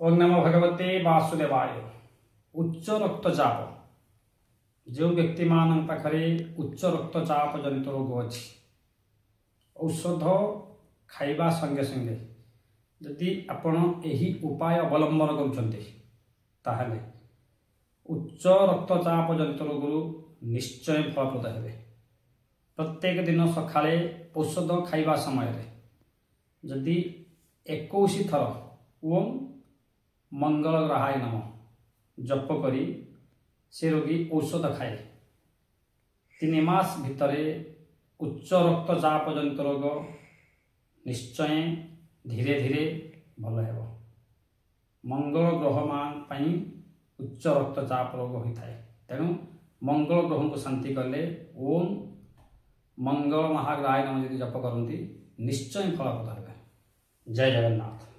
ओम नमो भगवते वासुदेवाय। उच्च रक्तचाप जो व्यक्ति मान पाखरे उच्च रक्तचाप जनित रोग अच्छी औषध खाइबा संगे संगे यदि आपण यही उपाय अवलंबन करुँचे उच्च रक्तचाप जनित रोग निश्चय फलप्रद हेबे। प्रत्येक दिन सकाळे औषध खाइबा समय जदि 21 थर ओम मंगल ग्रहाय नम जप करी से रोगी औषध खाए 3 मास भितरे उच्च रक्तचाप जनित रोग निश्चय धीरे धीरे भल हेबो। मंगल ग्रह मान उच्च रक्तचाप रोग होता है। तेणु मंगल ग्रह को शांति कले ओम मंगल महाग्रहाय नम यदि जप करती निश्चय फलप्रद हेबे। जय जगन्नाथ।